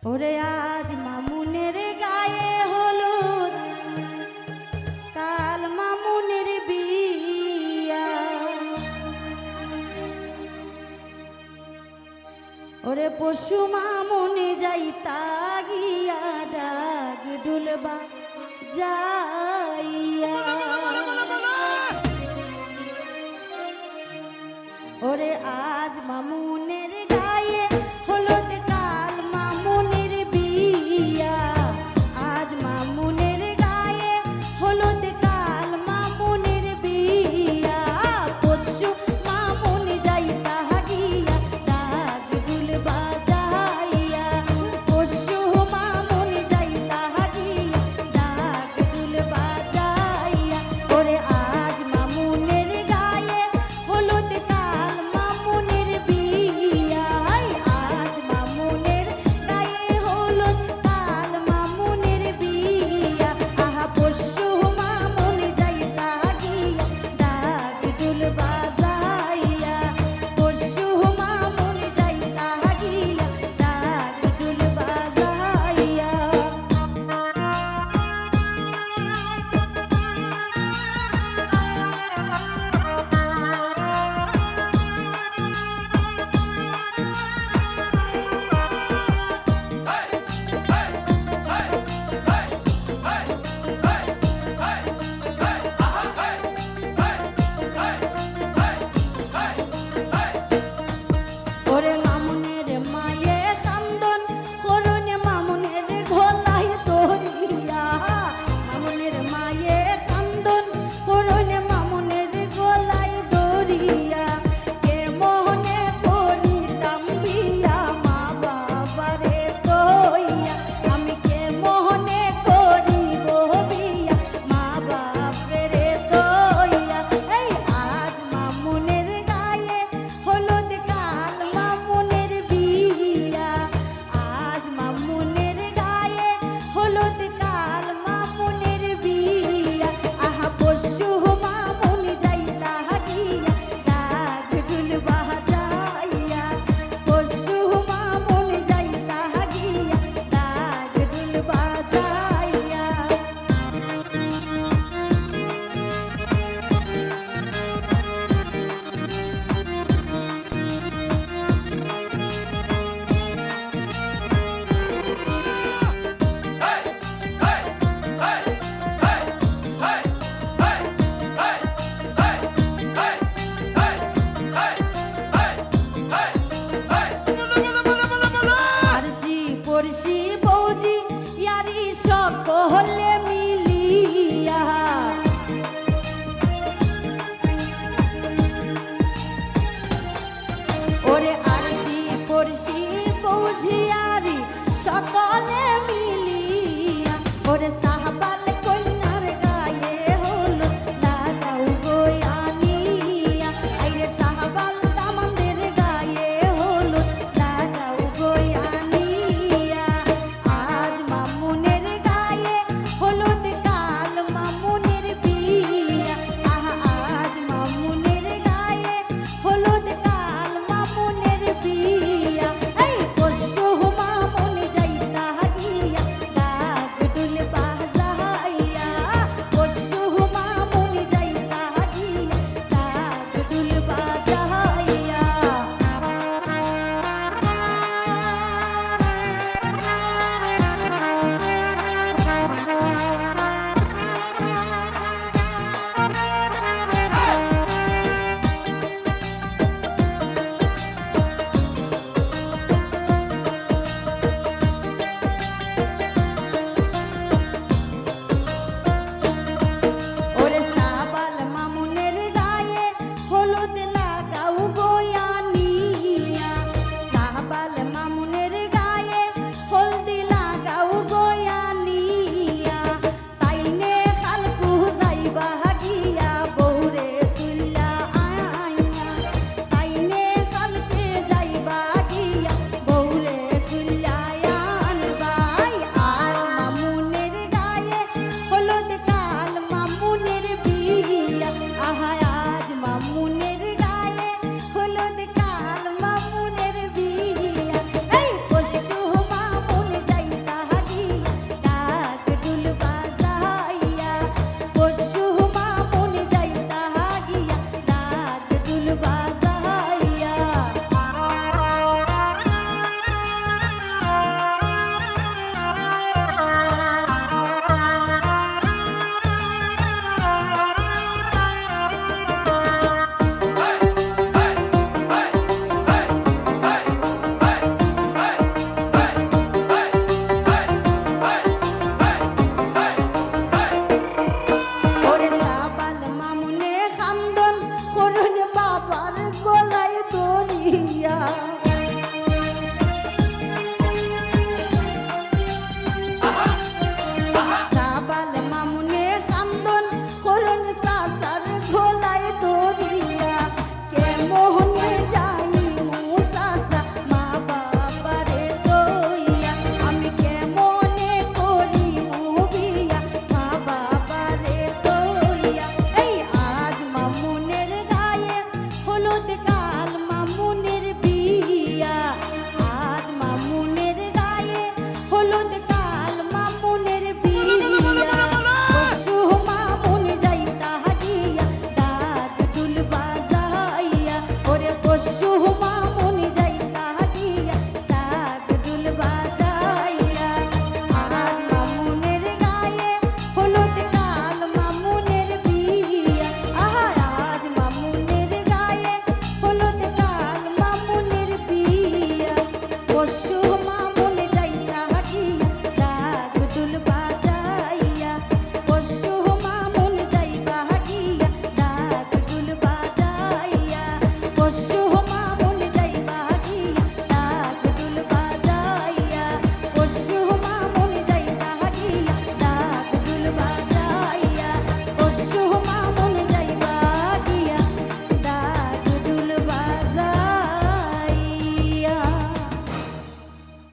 ওরে আজ মামুনের গায়ে হলুদ, কাল মামুনের বিয়া। ওরে পশু মামুনে যাইতা গিয়া ডাক ডুলবা যাইয়া। ওরে আজ মামুনের গায়ে হলুদ, কাল মামুনের বিয়া। আজ মামুনের গায়ে হলুদ, কাল মামুনের বিয়া। পশু মামুন যাইতা গিয়া ডাক ডুলবা যাইয়া। পশু মামুন যাইতা গিয়া ডাক ডুলবা যাইয়া। ওরে আজ মামুনের গায়ে হলুদ, কাল মামুনের বিয়া। আজ মামুনের গায়ে হলুদ, কাল মামুনের বিয়া। আহা পশু মামুন যাইতা গিয়া ডাক ডুলবা যাইয়া। পশু মামুন যাইতা গিয়া ডাক ডুলবা যাইয়া। ওরে মামুনের মায়ে কান্দন করুন, মামুনের গলায় দড়িয়া। মামুনের মায়ে কান্দন করুন, মামুনের গলায় দড়িয়া। কে মোহনে করিতাম বিয়া মা বাবারে তইয়া। আমি কে মোহনে করিব বিয়া মা বাপরে তইয়া। এই আজ মামুনের গায়ে হলুদ, কাল মামুনের বিয়া। আজ মামুনের গায়ে হলুদ, কাল মামুনের বিয়া। আহা পশু মামুন যাইতা গিয়া ডাক ডুলবা যাইয়া। পশু মামুন যাইতা গিয়া ডাক ডুলবা যাইয়া। আরশি পড়শি বৌজি ইয়ারি সকলে মিলিয়া। ওরে আরশি পড়শি বৌজি ইয়ারি সকলে